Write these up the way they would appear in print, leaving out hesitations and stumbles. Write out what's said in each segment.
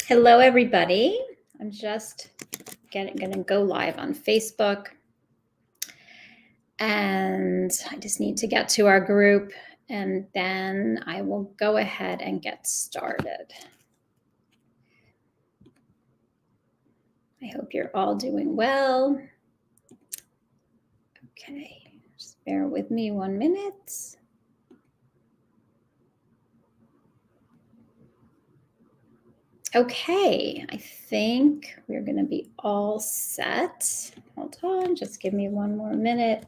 Hello, everybody. I'm just going to go live on Facebook. And I just need to get to our group, and then I will go ahead and get started. I hope you're all doing well. Okay, just bear with me 1 minute. Okay, I think we're going to be all set. Hold on, just give me 1 more minute.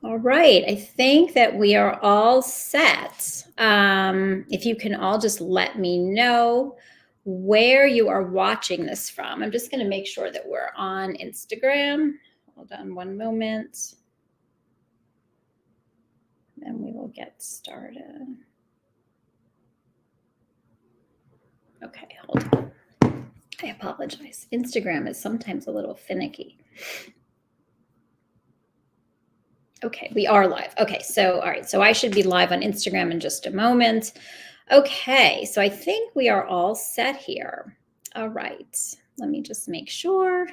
All right, I think that we are all set. If you can all just let me know where you are watching this from. I'm just going to make sure that we're on Instagram. Hold on 1 moment. Then we will get started. Okay, hold on. I apologize. Instagram is sometimes a little finicky. Okay, we are live. Okay, so all right, so I should be live on Instagram in just a moment. Okay, so I think we are all set here. All right, let me just make sure.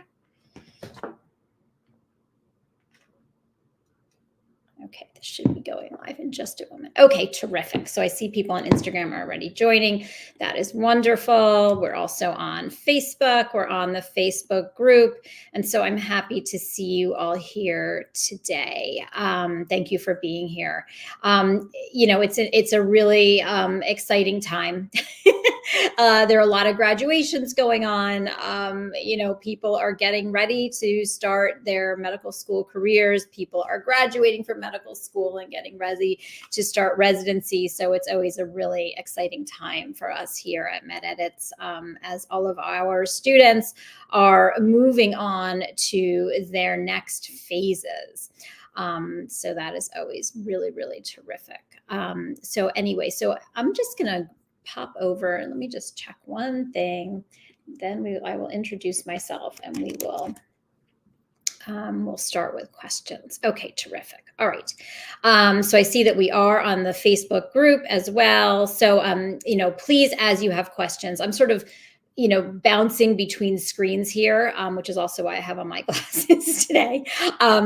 Okay, this should be going live in just a moment. Okay, terrific. So I see people on Instagram are already joining. That is wonderful. We're also on Facebook. We're on the Facebook group. And so I'm happy to see you all here today. Thank you for being here. It's a really exciting time. There are a lot of graduations going on. People are getting ready to start their medical school careers. People are graduating from medical school and getting ready to start residency. So it's always a really exciting time for us here at MedEdits as all of our students are moving on to their next phases. So that is always really, really terrific. So I'm just going to pop over and let me just check one thing. Then I will introduce myself and we'll start with questions. Okay, terrific. All right. So I see that we are on the Facebook group as well. So, please, as you have questions, I'm sort of, bouncing between screens here, which is also why I have on my glasses today, so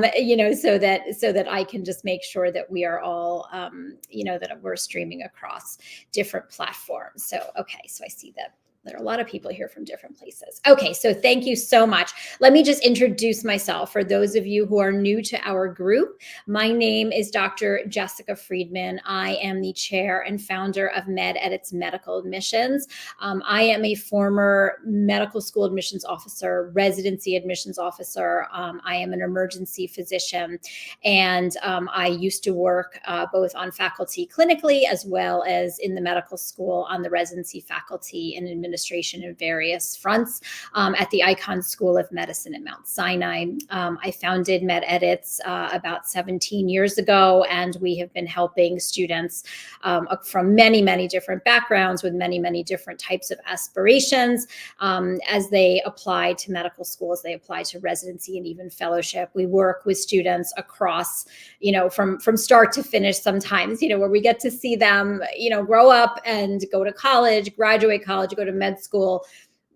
that I can just make sure that we are all, that we're streaming across different platforms. So, okay, so I see that there are a lot of people here from different places. Okay, so thank you so much. Let me just introduce myself for those of you who are new to our group. My name is Dr. Jessica Freedman. I am the chair and founder of MedEdits Medical Admissions. I am a former medical school admissions officer, residency admissions officer. I am an emergency physician, and I used to work both on faculty clinically as well as in the medical school on the residency faculty and administration in various fronts at the Icahn School of Medicine at Mount Sinai. I founded MedEdits about 17 years ago, and we have been helping students from many, many different backgrounds with many, many different types of aspirations as they apply to medical school, as they apply to residency and even fellowship. We work with students across, from start to finish sometimes, where we get to see them, grow up and go to college, graduate college, go to med school,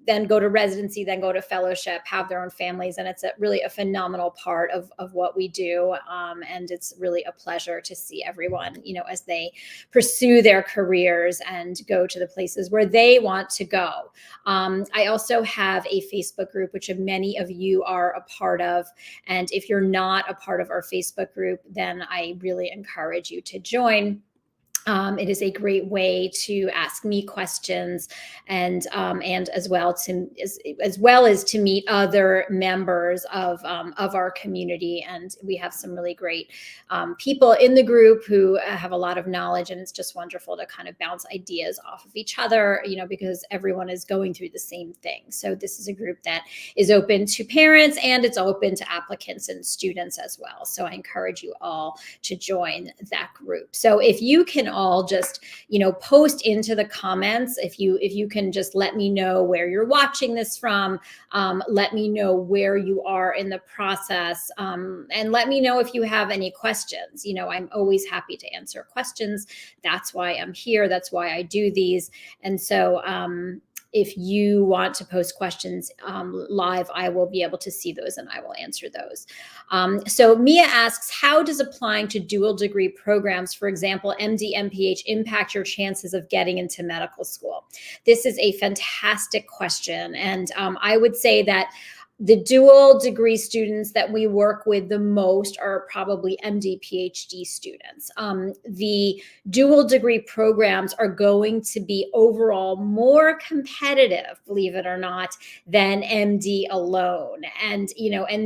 then go to residency, then go to fellowship, have their own families. And it's really a phenomenal part of what we do. And it's really a pleasure to see everyone, as they pursue their careers and go to the places where they want to go. I also have a Facebook group, which many of you are a part of. And if you're not a part of our Facebook group, then I really encourage you to join. It is a great way to ask me questions and as well as to meet other members of our community. And we have some really great people in the group who have a lot of knowledge, and it's just wonderful to kind of bounce ideas off of each other, because everyone is going through the same thing. So this is a group that is open to parents, and it's open to applicants and students as well. So I encourage you all to join that group. So if you can all just, post into the comments. If you can just let me know where you're watching this from, let me know where you are in the process, and let me know if you have any questions. I'm always happy to answer questions. That's why I'm here. That's why I do these. And so, if you want to post questions live, I will be able to see those and I will answer those. So Mia asks, how does applying to dual degree programs, for example, MD, MPH, impact your chances of getting into medical school? This is a fantastic question. And I would say that the dual degree students that we work with the most are probably MD, PhD students. The dual degree programs are going to be overall more competitive, believe it or not, than MD alone. And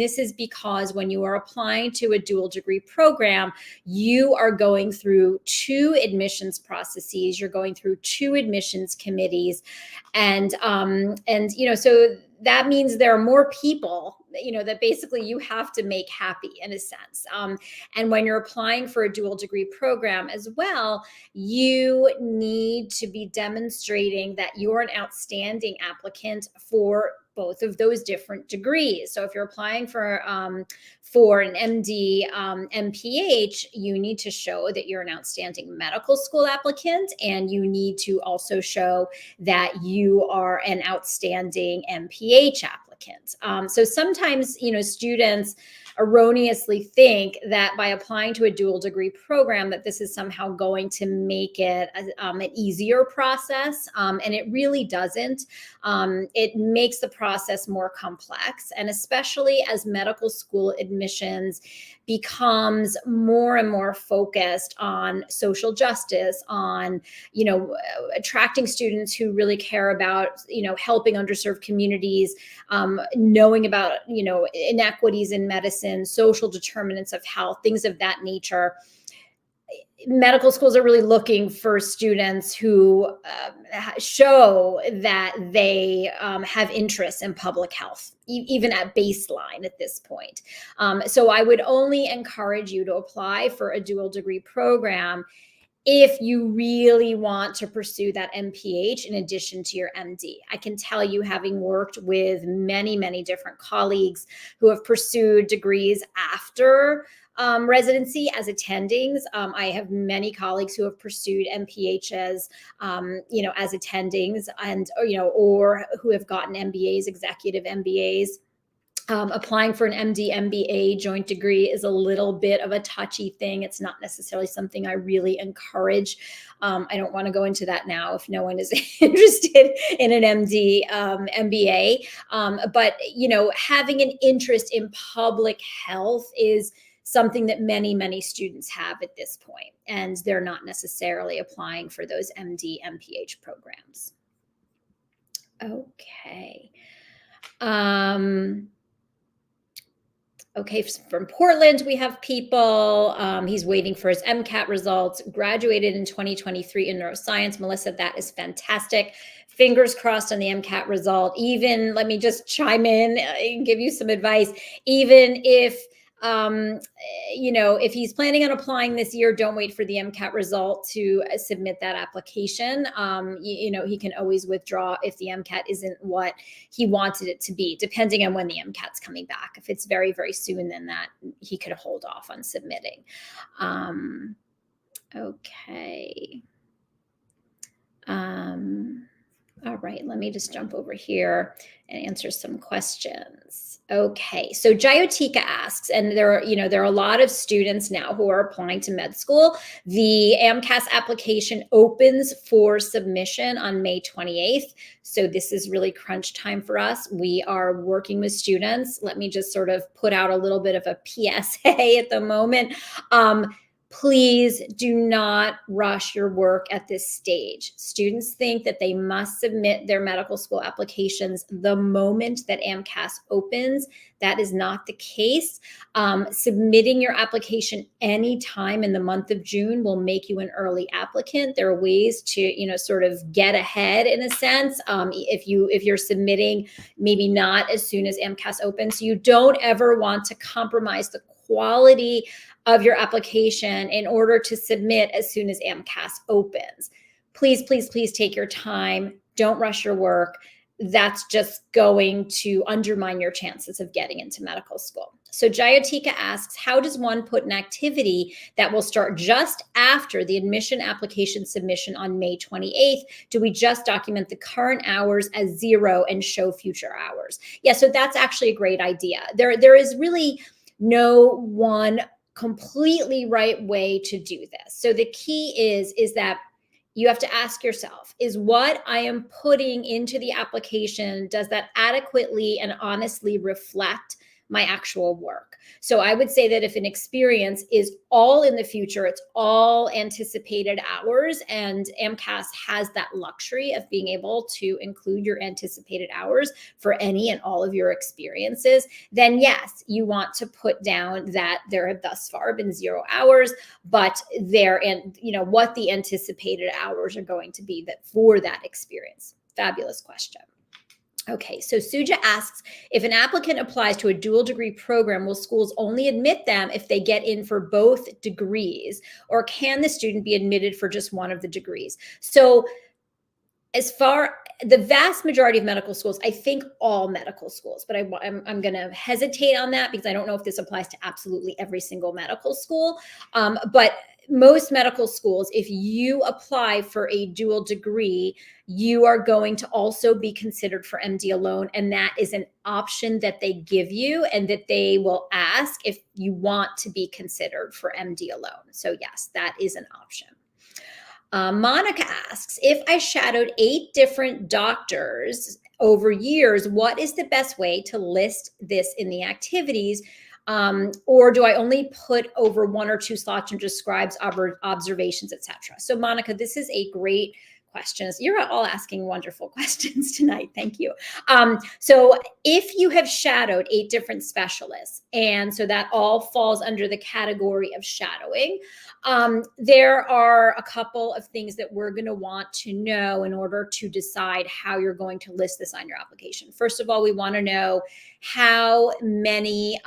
this is because when you are applying to a dual degree program, you are going through two admissions processes. You're going through two admissions committees, and so that means there are more people, that basically you have to make happy in a sense. And when you're applying for a dual degree program as well, you need to be demonstrating that you're an outstanding applicant for both of those different degrees. So if you're applying for an MD, MPH, you need to show that you're an outstanding medical school applicant, and you need to also show that you are an outstanding MPH applicant. So sometimes, students erroneously think that by applying to a dual degree program that this is somehow going to make it an easier process, and it really doesn't. It makes the process more complex, and especially as medical school admissions becomes more and more focused on social justice, on attracting students who really care about helping underserved communities, knowing about inequities in medicine, social determinants of health, things of that nature. Medical schools are really looking for students who show that they have interests in public health, even at baseline at this point. So I would only encourage you to apply for a dual degree program if you really want to pursue that MPH in addition to your MD. I can tell you, having worked with many, many different colleagues who have pursued degrees after residency as attendings. I have many colleagues who have pursued MPHs, as attendings, and or who have gotten MBAs, executive MBAs. Applying for an MD, MBA joint degree is a little bit of a touchy thing. It's not necessarily something I really encourage. I don't want to go into that now if no one is interested in an MD, MBA. But having an interest in public health is something that many, many students have at this point, and they're not necessarily applying for those MD, MPH programs. Okay. Okay, from Portland, we have people. He's waiting for his MCAT results. Graduated in 2023 in neuroscience. Melissa, that is fantastic. Fingers crossed on the MCAT result. Even, let me just chime in and give you some advice. Even if, if he's planning on applying this year, don't wait for the MCAT result to submit that application. He can always withdraw if the MCAT isn't what he wanted it to be, depending on when the MCAT's coming back. If it's very, very soon, then that he could hold off on submitting. Okay. All right, let me just jump over here and answer some questions. Okay, so Jayotika asks, and there are a lot of students now who are applying to med school. The AMCAS application opens for submission on May 28th. So this is really crunch time for us. We are working with students. Let me just sort of put out a little bit of a PSA at the moment. Please do not rush your work at this stage. Students think that they must submit their medical school applications the moment that AMCAS opens. That is not the case. Submitting your application anytime in the month of June will make you an early applicant. There are ways to, sort of get ahead in a sense. If you're submitting maybe not as soon as AMCAS opens, you don't ever want to compromise the quality of your application in order to submit as soon as AMCAS opens. Please, please, please take your time. Don't rush your work. That's just going to undermine your chances of getting into medical school. So Jayotika asks, how does one put an activity that will start just after the admission application submission on May 28th? Do we just document the current hours as 0 and show future hours? Yeah, so that's actually a great idea. There is really no one completely right way to do this. So the key is that you have to ask yourself, is what I am putting into the application, does that adequately and honestly reflect my actual work? So I would say that if an experience is all in the future, it's all anticipated hours, and AMCAS has that luxury of being able to include your anticipated hours for any and all of your experiences, then yes, you want to put down that there have thus far been 0 hours, but there, and what the anticipated hours are going to be that for that experience. Fabulous question. Okay, so Suja asks, if an applicant applies to a dual degree program, will schools only admit them if they get in for both degrees, or can the student be admitted for just one of the degrees? So as far the vast majority of medical schools, I think all medical schools, but I'm going to hesitate on that because I don't know if this applies to absolutely every single medical school. But most medical schools, if you apply for a dual degree, you are going to also be considered for MD alone. And that is an option that they give you and that they will ask if you want to be considered for MD alone. So yes, that is an option. Monica asks, if I shadowed 8 different doctors over years, what is the best way to list this in the activities? Or do I only put over 1 or 2 slots and describes observations, etc.? So Monica, this is a great question. You're all asking wonderful questions tonight. Thank you. So if you have shadowed 8 different specialists, and so that all falls under the category of shadowing, there are a couple of things that we're going to want to know in order to decide how you're going to list this on your application. First of all, we want to know how many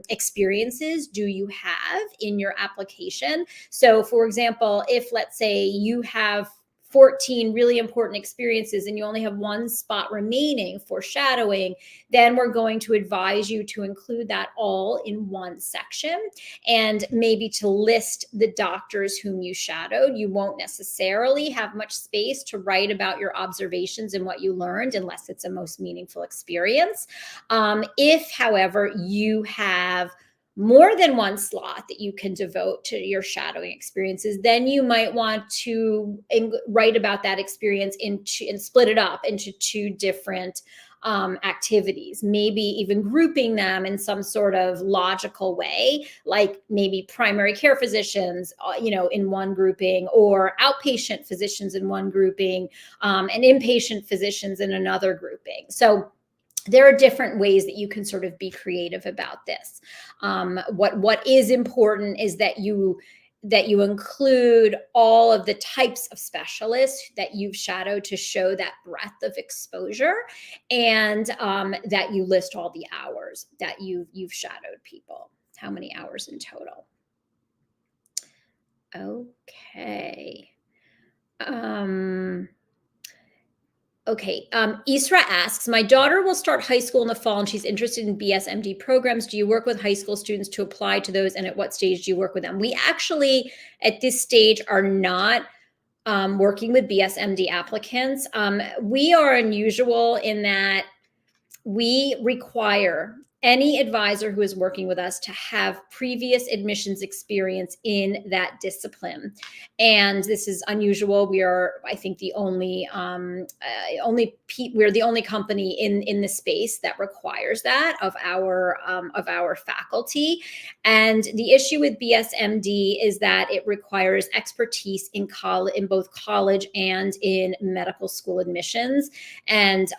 experiences do you have in your application. So for example, if let's say you have 14 really important experiences and you only have 1 spot remaining for shadowing, then we're going to advise you to include that all in 1 section and maybe to list the doctors whom you shadowed. You won't necessarily have much space to write about your observations and what you learned unless it's a most meaningful experience. If, however, you have more than 1 slot that you can devote to your shadowing experiences, then you might want to write about that experience and split it up into 2 different activities, maybe even grouping them in some sort of logical way, like maybe primary care physicians, in one grouping, or outpatient physicians in one grouping, and inpatient physicians in another grouping. So there are different ways that you can sort of be creative about this. What is important is that you include all of the types of specialists that you've shadowed to show that breadth of exposure, and that you list all the hours that you've shadowed people. How many hours in total? Okay. Okay, Isra asks, my daughter will start high school in the fall and she's interested in BSMD programs. Do you work with high school students to apply to those? And at what stage do you work with them? We actually, at this stage, are not working with BSMD applicants. We are unusual in that we require any advisor who is working with us to have previous admissions experience in that discipline. And this is unusual. We are, I think, the we're the only company in the space that requires that of our faculty. And the issue with BSMD is that it requires expertise in both college and in medical school admissions. And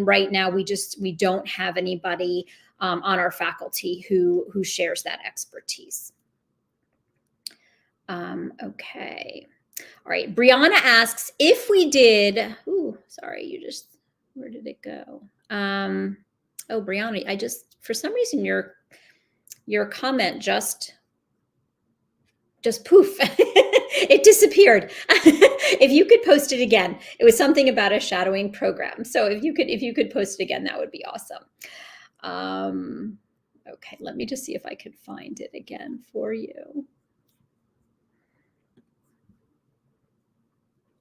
right now we don't have anybody on our faculty who shares that expertise. Okay. All right. Brianna asks, if we did, where did it go? Oh, Brianna, for some reason, your comment just just poof, it disappeared. If you could post it again, it was something about a shadowing program. So if you could post it again, that would be awesome. Okay, let me just see if I could find it again for you.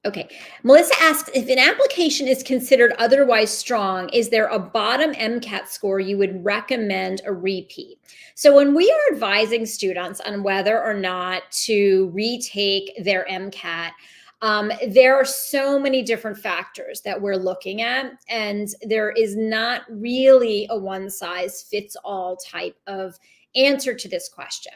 Okay, Melissa asks, if an application is considered otherwise strong, is there a bottom MCAT score you would recommend a repeat? So when we are advising students on whether or not to retake their MCAT, there are so many different factors that we're looking at, and there is not really a one size fits all type of answer to this question.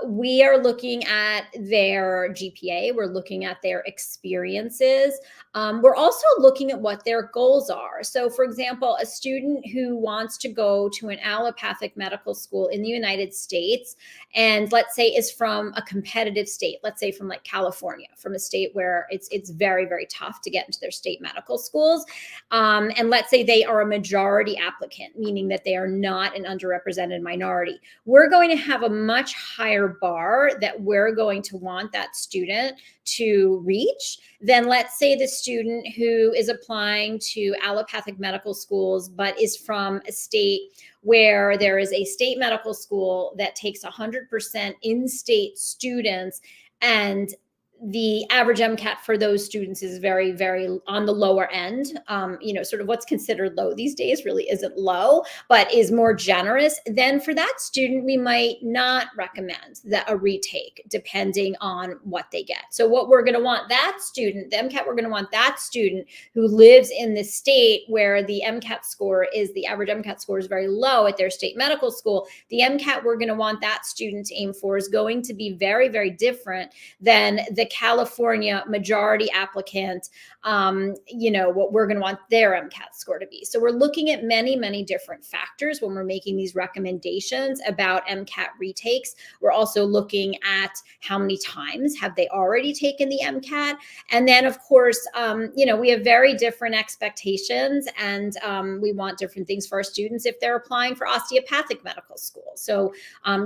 We are looking at their GPA. We're looking at their experiences. We're also looking at what their goals are. So, for example, a student who wants to go to an allopathic medical school in the United States, and let's say is from a competitive state, let's say from like California, from a state where it's very, very tough to get into their state medical schools. And let's say they are a majority applicant, meaning that they are not an underrepresented minority. We're going to have a much higher bar that we're going to want that student to reach than, let's say, the student who is applying to allopathic medical schools but is from a state where there is a state medical school that takes 100% in-state students, and the average MCAT for those students is very, very on the lower end. Sort of what's considered low these days really isn't low, but is more generous. Then for that student, we might not recommend a retake depending on what they get. So what we're going to want that student, the MCAT, we're going to want that student who lives in the state where the MCAT score is, the average MCAT score is very low at their state medical school. The MCAT we're going to want that student to aim for is going to be very, very different than the California majority applicant, what we're going to want their MCAT score to be. So we're looking at many, many different factors when we're making these recommendations about MCAT retakes. We're also looking at how many times have they already taken the MCAT. And then, of course, we have very different expectations, and we want different things for our students if they're applying for osteopathic medical school. So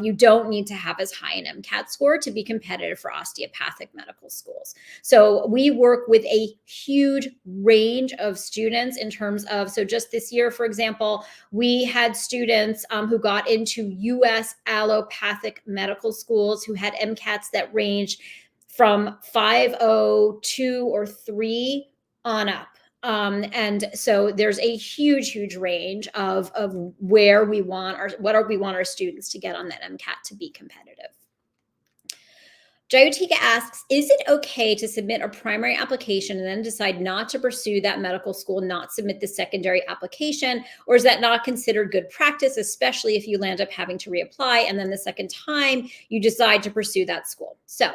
you don't need to have as high an MCAT score to be competitive for osteopathic medical schools. So we work with a huge range of students in terms of, so just this year, for example, we had students who got into US allopathic medical schools who had MCATs that ranged from 5.0, 2, or 3 on up. And so there's a huge, huge range of where we want we want our students to get on that MCAT to be competitive. Jayotika asks, is it okay to submit a primary application and then decide not to pursue that medical school, not submit the secondary application? Or is that not considered good practice, especially if you land up having to reapply and then the second time you decide to pursue that school? So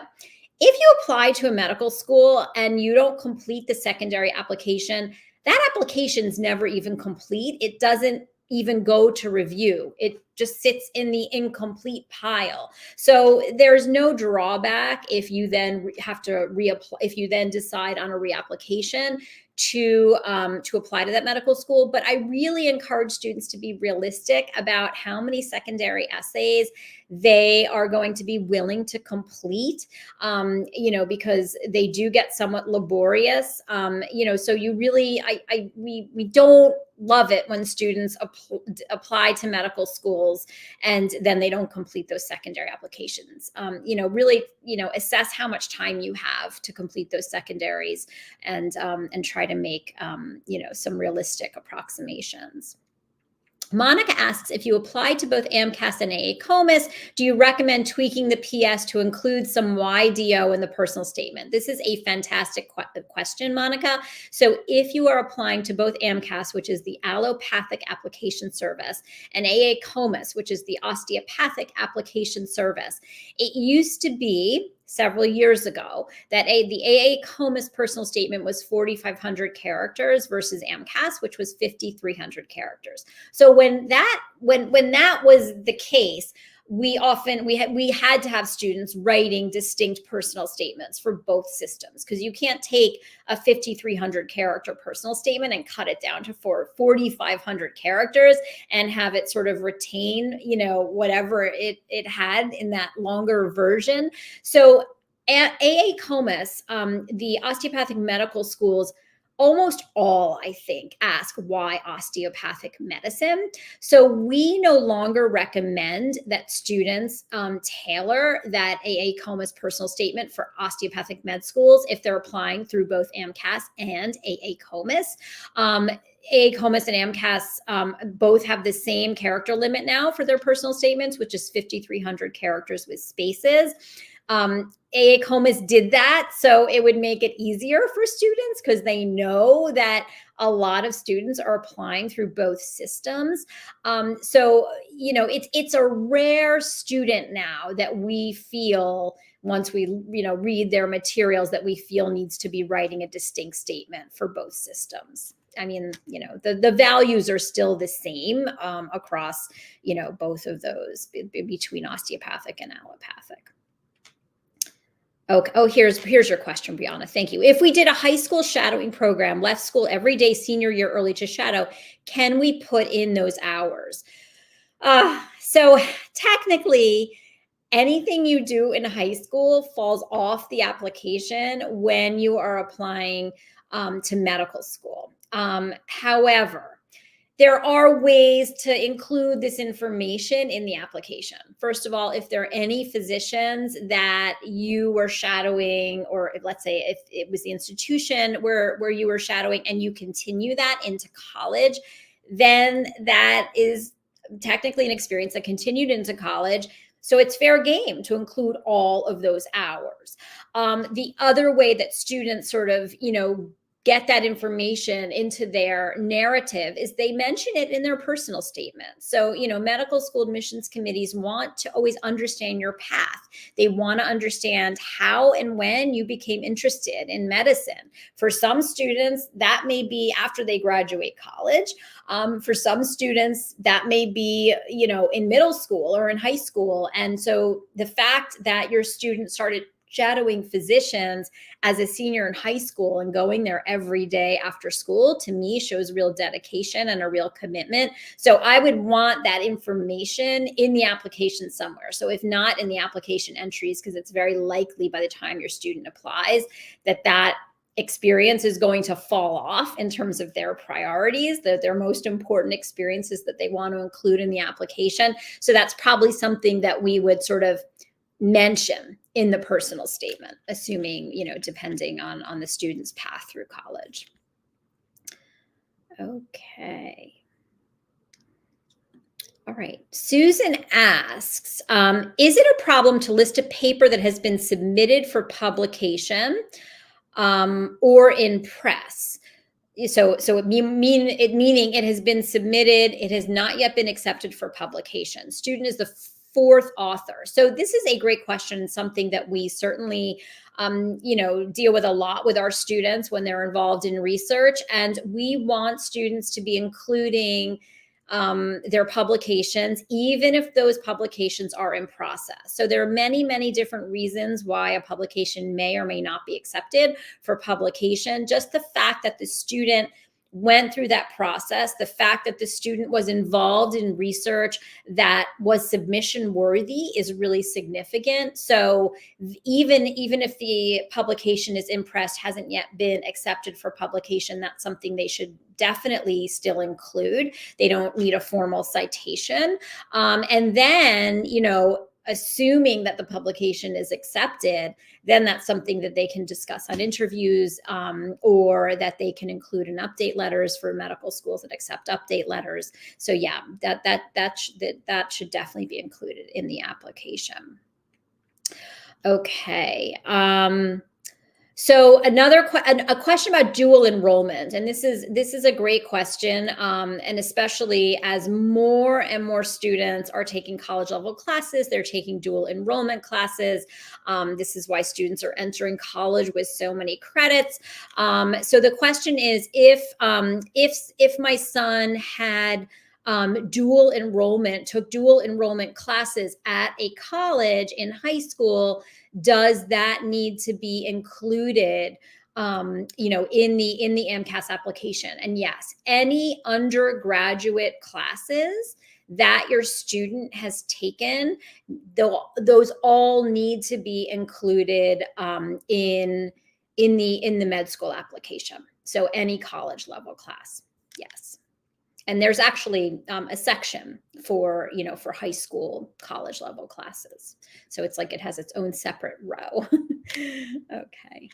if you apply to a medical school and you don't complete the secondary application, that application is never even complete. It doesn't even go to review. It just sits in the incomplete pile. So there's no drawback if you then have to reapply, if you then decide on a reapplication to apply to that medical school. But I really encourage students to be realistic about how many secondary essays they are going to be willing to complete, because they do get somewhat laborious. So you really, we don't love it when students apply to medical schools and then they don't complete those secondary applications. Really, assess how much time you have to complete those secondaries and try to make, some realistic approximations. Monica asks, if you apply to both AMCAS and AACOMAS, do you recommend tweaking the PS to include some YDO in the personal statement? This is a fantastic question, Monica. So if you are applying to both AMCAS, which is the Allopathic Application Service, and AACOMAS, which is the Osteopathic Application Service, it used to be several years ago that the AACOMAS personal statement was 4,500 characters versus AMCAS, which was 5,300 characters. So when that was the case, we had to have students writing distinct personal statements for both systems, because you can't take a 5,300 character personal statement and cut it down to 4,500 characters and have it sort of retain, whatever it had in that longer version. So at AACOMAS, the osteopathic medical schools, almost all, I think, ask why osteopathic medicine. So we no longer recommend that students tailor that AACOMAS personal statement for osteopathic med schools if they're applying through both AMCAS and AACOMAS. AACOMAS and AMCAS both have the same character limit now for their personal statements, which is 5,300 characters with spaces. AACOMAS did that so it would make it easier for students, because they know that a lot of students are applying through both systems. So it's a rare student now that we feel, once we read their materials, that we feel needs to be writing a distinct statement for both systems. I mean, the values are still the same across both of those, between osteopathic and allopathic. Okay. Oh, here's your question, Brianna. Thank you. If we did a high school shadowing program, left school every day, senior year early to shadow, can we put in those hours? So technically, anything you do in high school falls off the application when you are applying to medical school. However, there are ways to include this information in the application. First of all, if there are any physicians that you were shadowing, or let's say if it was the institution where you were shadowing and you continue that into college, then that is technically an experience that continued into college. So it's fair game to include all of those hours. The other way that students sort of, get that information into their narrative is they mention it in their personal statement. So, medical school admissions committees want to always understand your path. They want to understand how and when you became interested in medicine. For some students, that may be after they graduate college. For some students, that may be, in middle school or in high school. And so the fact that your student started shadowing physicians as a senior in high school and going there every day after school, to me, shows real dedication and a real commitment. So I would want that information in the application somewhere. So if not in the application entries, because it's very likely by the time your student applies that experience is going to fall off in terms of their priorities, their most important experiences that they want to include in the application. So that's probably something that we would sort of mention in the personal statement, assuming, depending on the student's path through college. Okay. All right. Susan asks, is it a problem to list a paper that has been submitted for publication or in press? So meaning it has been submitted, it has not yet been accepted for publication. Student is the fourth author. So this is a great question, something that we certainly, deal with a lot with our students when they're involved in research. And we want students to be including their publications, even if those publications are in process. So there are many, many different reasons why a publication may or may not be accepted for publication. Just the fact that the student went through that process, the fact that the student was involved in research that was submission worthy is really significant. So even if the publication is in press, hasn't yet been accepted for publication, that's something they should definitely still include. They don't need a formal citation. And then, assuming that the publication is accepted, then that's something that they can discuss on interviews, or that they can include in update letters for medical schools that accept update letters. So yeah, that should definitely be included in the application. Okay. So a question about dual enrollment, and this is a great question, and especially as more and more students are taking college level classes, they're taking dual enrollment classes. This is why students are entering college with so many credits. So the question is, if my son had dual enrollment, took dual enrollment classes at a college in high school, does that need to be included in the AMCAS application? And yes, any undergraduate classes that your student has taken, those all need to be included in the med school application. So any college level class, yes. And there's actually a section for high school college level classes. So it's like it has its own separate row. Okay.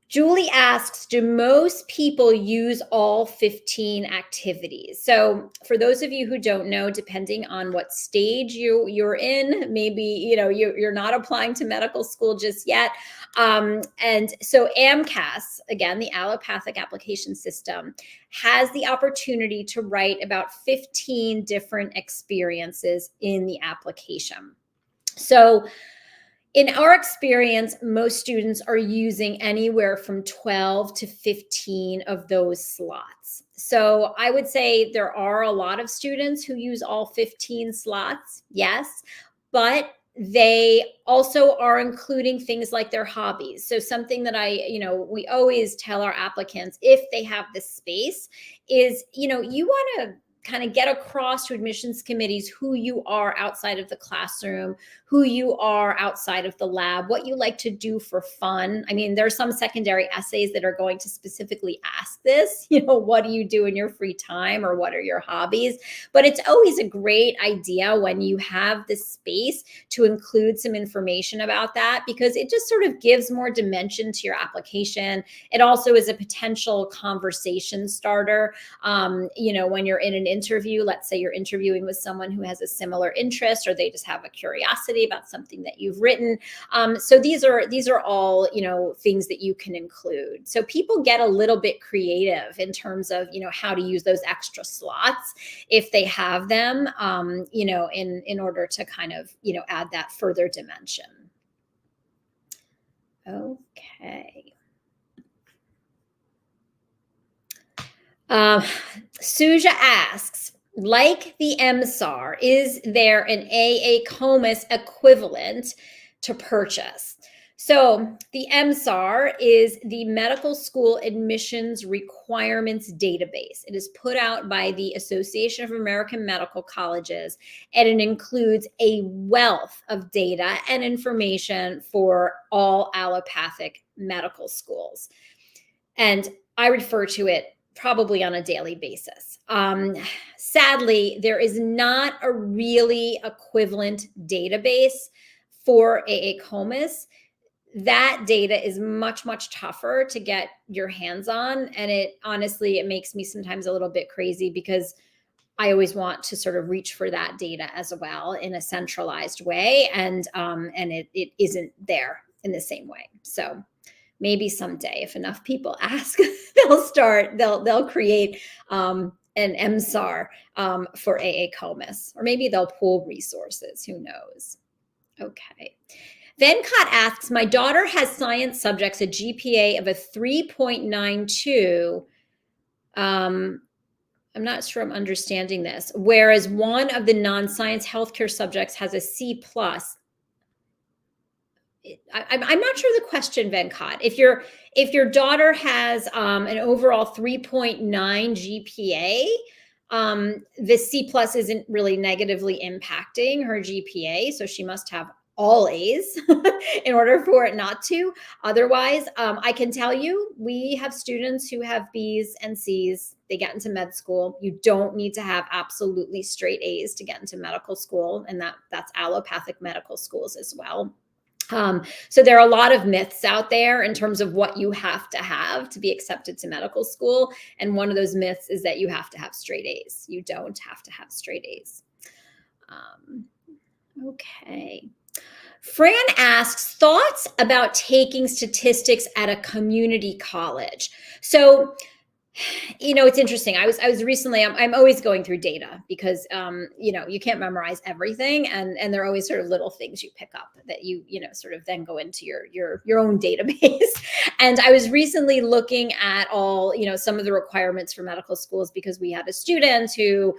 Julie asks, do most people use all 15 activities? So for those of you who don't know, depending on what stage you're in, maybe you're not applying to medical school just yet. And so AMCAS, again, the allopathic application system, has the opportunity to write about 15 different experiences in the application. So in our experience, most students are using anywhere from 12 to 15 of those slots. So I would say there are a lot of students who use all 15 slots, yes, but they also are including things like their hobbies. So something that we always tell our applicants, if they have the space, is, you want to kind of get across to admissions committees who you are outside of the classroom, who you are outside of the lab, what you like to do for fun. I mean, there's some secondary essays that are going to specifically ask this, what do you do in your free time, or what are your hobbies? But it's always a great idea when you have the space to include some information about that, because it just sort of gives more dimension to your application. It also is a potential conversation starter. When you're in an interview, let's say you're interviewing with someone who has a similar interest, or they just have a curiosity about something that you've written. So these are all, things that you can include. So people get a little bit creative in terms of, how to use those extra slots if they have them, in order to kind of, add that further dimension. Okay. Suja asks, like the MSAR, is there an AA-COMIS equivalent to purchase? So the MSAR is the Medical School Admissions Requirements Database. It is put out by the Association of American Medical Colleges, and it includes a wealth of data and information for all allopathic medical schools. And I refer to it probably on a daily basis. Sadly, there is not a really equivalent database for AA-COMIS. That data is much, much tougher to get your hands on. And it makes me sometimes a little bit crazy, because I always want to sort of reach for that data as well in a centralized way. And it isn't there in the same way. So maybe someday, if enough people ask, they'll create an MSAR for AA-COMIS, or maybe they'll pool resources, who knows? Okay. Venkat asks, my daughter has science subjects, a GPA of a 3.92. I'm not sure I'm understanding this. Whereas one of the non-science healthcare subjects has a C+. I'm not sure the question, Venkat. If your daughter has an overall 3.9 GPA, the C+ isn't really negatively impacting her GPA, so she must have all A's in order for it not to. Otherwise, I can tell you, we have students who have B's and C's. They get into med school. You don't need to have absolutely straight A's to get into medical school, and that's allopathic medical schools as well. So there are a lot of myths out there in terms of what you have to be accepted to medical school. And one of those myths is that you have to have straight A's. You don't have to have straight A's. Okay. Fran asks, thoughts about taking statistics at a community college. So, it's interesting. I was recently, I'm always going through data, because, you can't memorize everything. And there are always sort of little things you pick up that you sort of then go into your own database. And I was recently looking at all, some of the requirements for medical schools, because we had a student who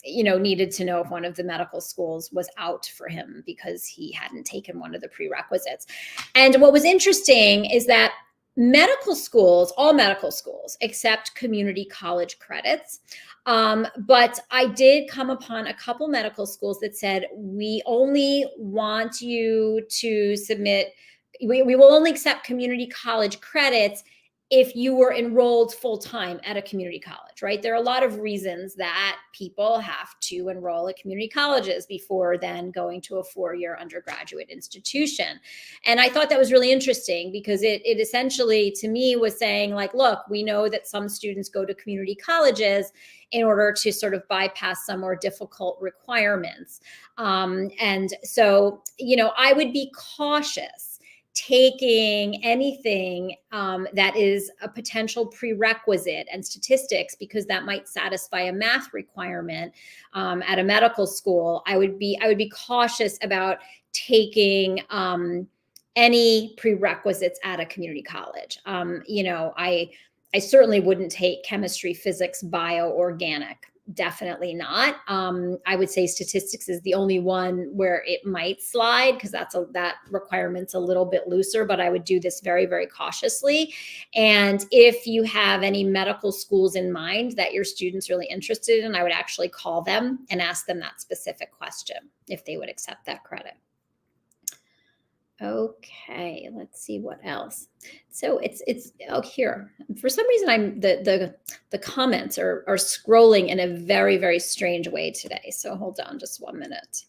needed to know if one of the medical schools was out for him because he hadn't taken one of the prerequisites. And what was interesting is that all medical schools, accept community college credits. But I did come upon a couple medical schools that said, we only want you to submit, we will only accept community college credits if you were enrolled full-time at a community college, right? There are a lot of reasons that people have to enroll at community colleges before then going to a 4-year undergraduate institution. And I thought that was really interesting because it essentially, to me, was saying, like, look, we know that some students go to community colleges in order to sort of bypass some more difficult requirements. And so, I would be cautious taking anything that is a potential prerequisite, and statistics, because that might satisfy a math requirement at a medical school. I would be cautious about taking any prerequisites at a community college. I certainly wouldn't take chemistry, physics, bio, organic. Definitely not. I would say statistics is the only one where it might slide, because that requirement's a little bit looser, but I would do this very, very cautiously. And if you have any medical schools in mind that your student's really interested in, I would actually call them and ask them that specific question, if they would accept that credit. Okay, let's see what else. So it's here. For some reason, the comments are scrolling in a very, very strange way today. So hold on just 1 minute.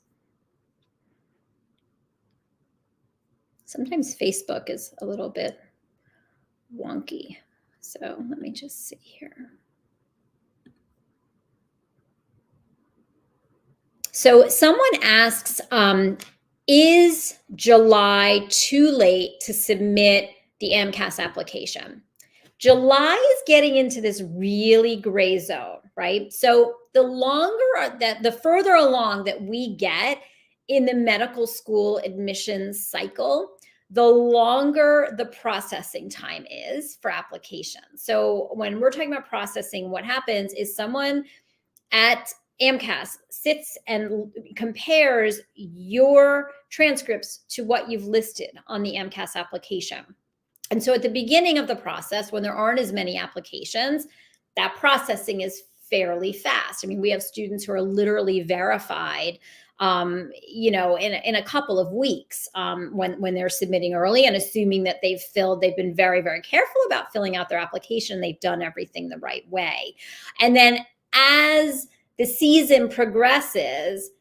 Sometimes Facebook is a little bit wonky. So let me just see here. So someone asks, is July too late to submit the AMCAS application? July is getting into this really gray zone, right? So the further along that we get in the medical school admissions cycle, the longer the processing time is for applications. So when we're talking about processing, what happens is someone at AMCAS sits and compares your transcripts to what you've listed on the AMCAS application. And so at the beginning of the process, when there aren't as many applications, that processing is fairly fast. I mean, we have students who are literally verified, in a couple of weeks when they're submitting early, and assuming that they've been very, very careful about filling out their application. They've done everything the right way. And then as the season progresses,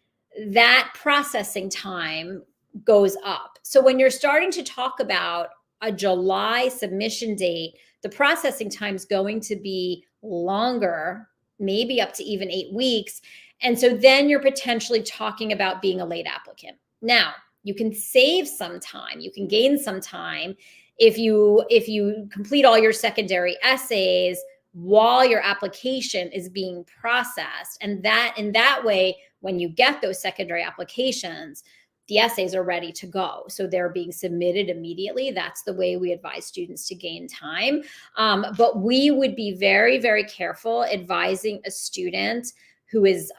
that processing time goes up. So when you're starting to talk about a July submission date, the processing time is going to be longer, maybe up to even 8 weeks. And so then you're potentially talking about being a late applicant. Now, you can save some time, you can gain some time if you complete all your secondary essays while your application is being processed. And that in that way, when you get those secondary applications, the essays are ready to go. So they're being submitted immediately. That's the way we advise students to gain time. But we would be very, very careful advising a student who is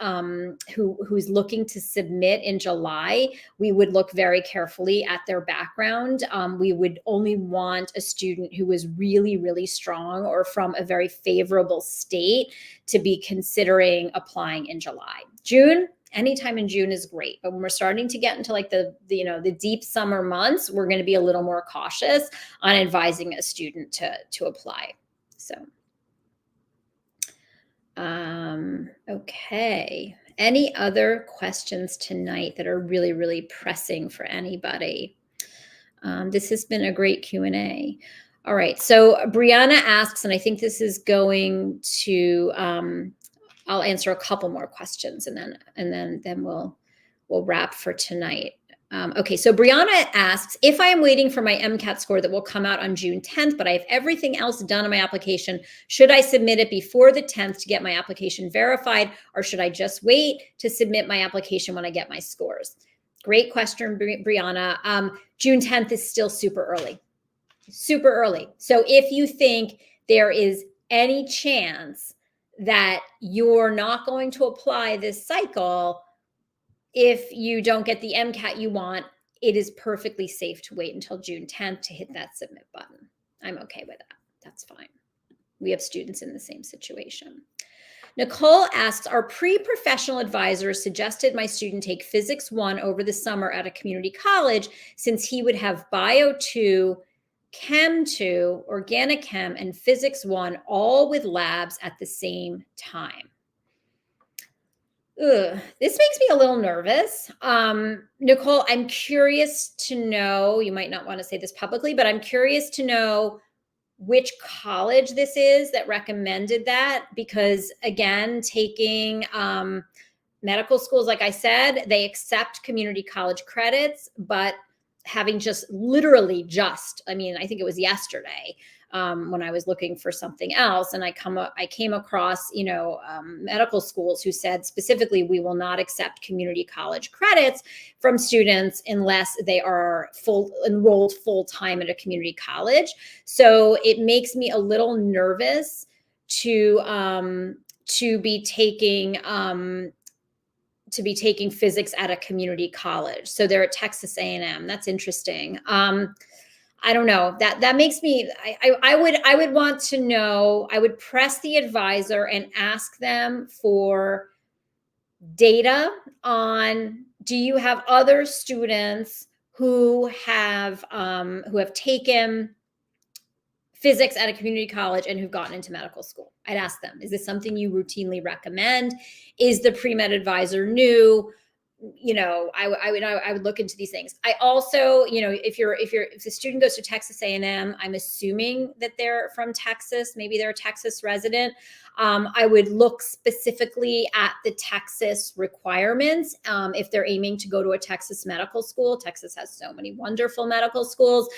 who's looking to submit in July. We would look very carefully at their background. We would only want a student who is really, really strong or from a very favorable state to be considering applying in July. June, anytime in June is great, but when we're starting to get into like the deep summer months, we're going to be a little more cautious on advising a student to apply. So. Okay. Any other questions tonight that are really, really pressing for anybody? This has been a great Q&A. All right. So Brianna asks, and I think this is going to, I'll answer a couple more questions and then we'll wrap for tonight. Okay, so Brianna asks, if I am waiting for my MCAT score that will come out on June 10th, but I have everything else done on my application, should I submit it before the 10th to get my application verified, or should I just wait to submit my application when I get my scores? Great question, Brianna. June 10th is still super early. Super early. So if you think there is any chance that you're not going to apply this cycle if you don't get the MCAT you want. It is perfectly safe to wait until June 10th to hit that submit button. I'm okay with that. That's fine. We have students in the same situation. Nicole asks, our pre-professional advisor suggested my student take Physics 1 over the summer at a community college since he would have Bio 2, Chem 2, Organic Chem, and Physics 1 all with labs at the same time. Ugh, this makes me a little nervous. Nicole, I'm curious to know, you might not want to say this publicly, but I'm curious to know which college this is that recommended that, because again, taking medical schools, like I said, they accept community college credits, but having I mean, I think it was yesterday when I was looking for something else, and I came across, medical schools who said specifically, we will not accept community college credits from students unless they are enrolled full time at a community college. So it makes me a little nervous to be taking physics at a community college. So they're at Texas A&M. That's interesting. I don't know, that makes me, I would want to know, I would press the advisor and ask them for data on, do you have other students who have taken physics at a community college and who've gotten into medical school? I'd ask them, is this something you routinely recommend? Is the pre-med advisor new? I would look into these things. I also, if the student goes to Texas A&M, I'm assuming that they're from Texas, maybe they're a Texas resident. I would look specifically at the Texas requirements. If they're aiming to go to a Texas medical school, Texas has so many wonderful medical schools.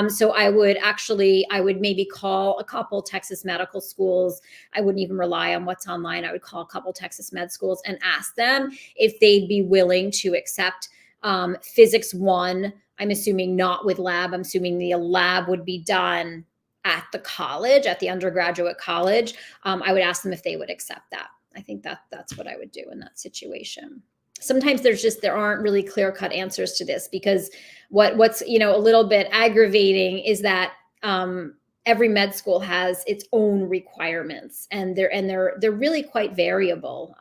So I would maybe call a couple Texas medical schools. I wouldn't even rely on what's online. I would call a couple Texas med schools and ask them if they'd be willing to accept Physics 1. I'm assuming not with lab. I'm assuming the lab would be done at the college, at the undergraduate college. I would ask them if they would accept that. I think that's what I would do in that situation. Sometimes there aren't really clear-cut answers to this, because what's a little bit aggravating is that every med school has its own requirements, and they're really quite variable,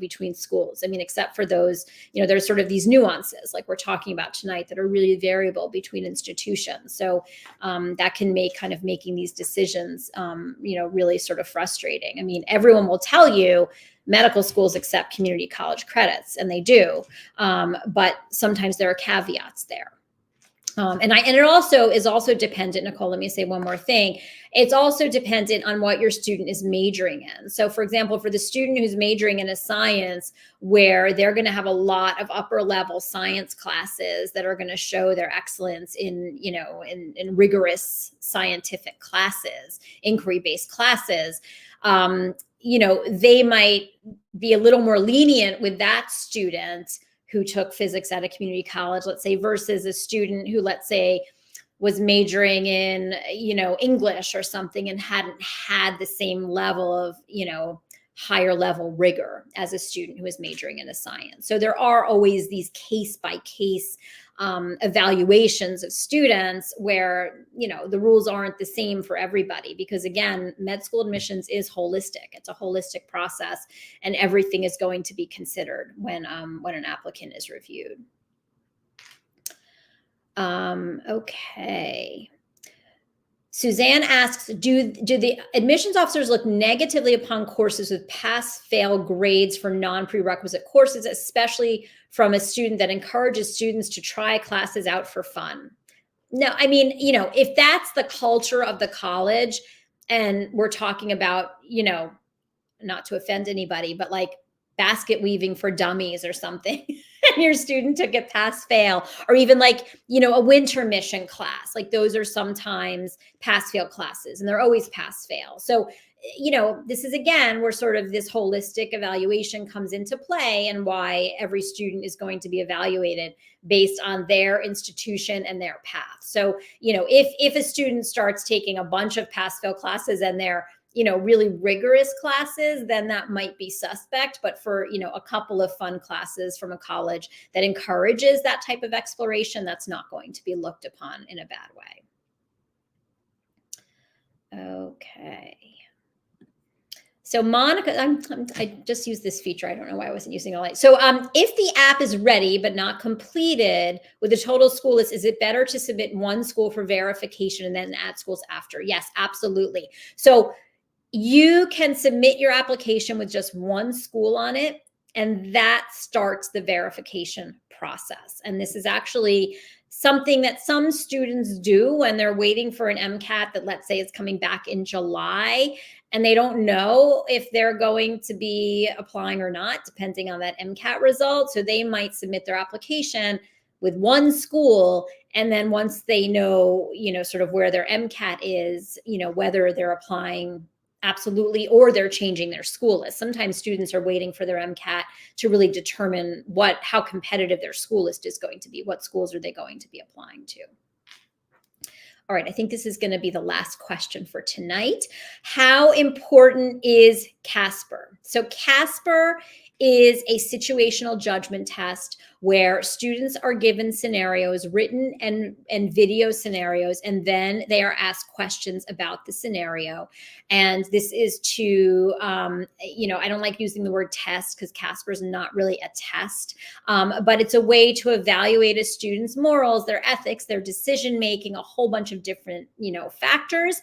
between schools. I mean, except for those, there's sort of these nuances like we're talking about tonight that are really variable between institutions. So that can make kind of making these decisions, really sort of frustrating. I mean, everyone will tell you medical schools accept community college credits, and they do, but sometimes there are caveats there. And it also is dependent, Nicole, let me say one more thing. It's also dependent on what your student is majoring in. So for example, for the student who's majoring in a science, where they're going to have a lot of upper level science classes that are going to show their excellence in rigorous scientific classes, inquiry-based classes, they might be a little more lenient with that student who took physics at a community college, let's say, versus a student who, let's say, was majoring in, English or something and hadn't had the same level of, higher level rigor as a student who is majoring in a science. So there are always these case by case evaluations of students where, the rules aren't the same for everybody, because again, med school admissions is holistic. It's a holistic process, and everything is going to be considered when an applicant is reviewed. Okay. Suzanne asks, do the admissions officers look negatively upon courses with pass-fail grades for non-prerequisite courses, especially from a student that encourages students to try classes out for fun? No, I mean, if that's the culture of the college, and we're talking about, not to offend anybody, but like basket weaving for dummies or something, and your student took a pass fail, or even like, a winter mission class, like those are sometimes pass fail classes, and they're always pass fail. So, this is, again, where sort of this holistic evaluation comes into play, and why every student is going to be evaluated based on their institution and their path. So, if a student starts taking a bunch of pass fail classes and they're really rigorous classes, then that might be suspect. But for, a couple of fun classes from a college that encourages that type of exploration, that's not going to be looked upon in a bad way. Okay. So Monica, I just used this feature. I don't know why I wasn't using it all night. So if the app is ready but not completed with the total school list, is it better to submit one school for verification and then add schools after? Yes, absolutely. So you can submit your application with just one school on it, and that starts the verification process. And this is actually something that some students do when they're waiting for an MCAT that, let's say, is coming back in July, and they don't know if they're going to be applying or not, depending on that MCAT result. So they might submit their application with one school, and then once they know, sort of where their MCAT is, whether they're applying absolutely or they're changing their school list. Sometimes students are waiting for their MCAT to really determine how competitive their school list is going to be. What schools are they going to be applying to? All right, I think this is going to be the last question for tonight. How important is Casper? So Casper is a situational judgment test where students are given scenarios, written and video scenarios, and then they are asked questions about the scenario. And this is to, I don't like using the word test because Casper is not really a test, but it's a way to evaluate a student's morals, their ethics, their decision-making, a whole bunch of different, factors.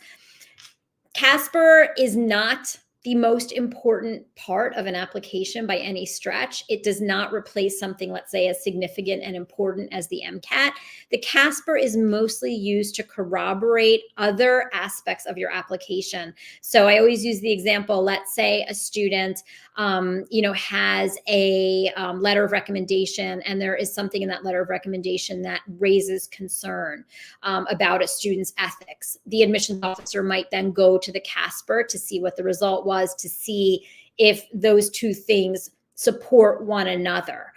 Casper is not the most important part of an application by any stretch. It does not replace something, let's say, as significant and important as the MCAT. The Casper is mostly used to corroborate other aspects of your application. So I always use the example, let's say a student, has a letter of recommendation, and there is something in that letter of recommendation that raises concern about a student's ethics. The admissions officer might then go to the Casper to see what the result was, to see if those two things support one another.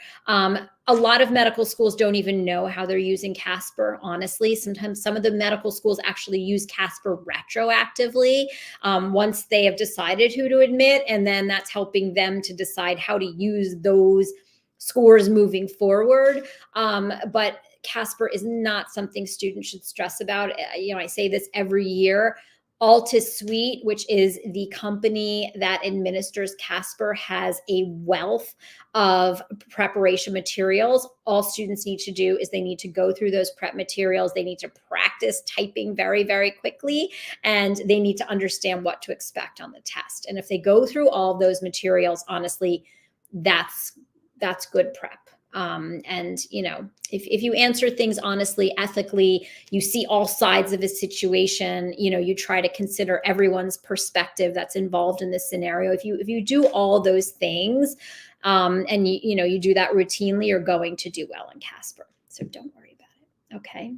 A lot of medical schools don't even know how they're using Casper, honestly. Sometimes some of the medical schools actually use Casper retroactively once they have decided who to admit, and then that's helping them to decide how to use those scores moving forward. But Casper is not something students should stress about. I say this every year. Altus Suite, which is the company that administers Casper, has a wealth of preparation materials. All students need to do is they need to go through those prep materials. They need to practice typing very, very quickly, and they need to understand what to expect on the test. And if they go through all of those materials, honestly, that's good prep. If you answer things honestly, ethically, you see all sides of a situation, you try to consider everyone's perspective that's involved in this scenario. If you do all those things, and you do that routinely, you're going to do well in Casper. So don't worry about it. Okay.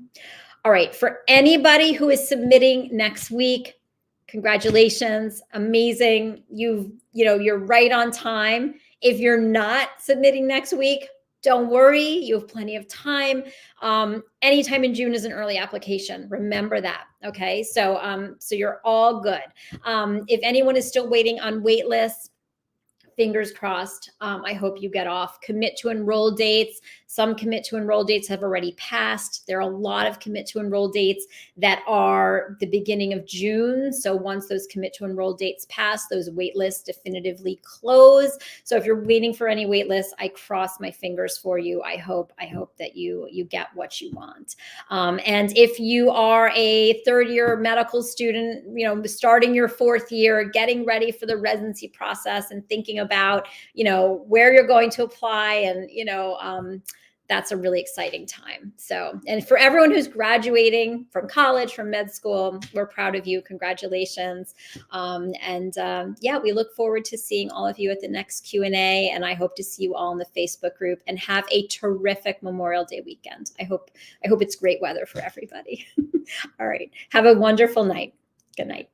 All right. For anybody who is submitting next week, congratulations. Amazing. You're right on time. If you're not submitting next week, don't worry, you have plenty of time. Anytime in June is an early application. Remember that. Okay. So you're all good. If anyone is still waiting on wait lists, fingers crossed. I hope you get off. Commit to enroll dates. Some commit to enroll dates have already passed. There are a lot of commit to enroll dates that are the beginning of June. So once those commit to enroll dates pass, those wait lists definitively close. So if you're waiting for any wait lists, I cross my fingers for you. I hope that you get what you want. And if you are a third-year medical student, starting your fourth year, getting ready for the residency process and thinking about, where you're going to apply, and, that's a really exciting time. So, and for everyone who's graduating from college, from med school, we're proud of you. Congratulations. We look forward to seeing all of you at the next Q&A, and I hope to see you all in the Facebook group, and have a terrific Memorial Day weekend. I hope it's great weather for everybody. All right. Have a wonderful night. Good night.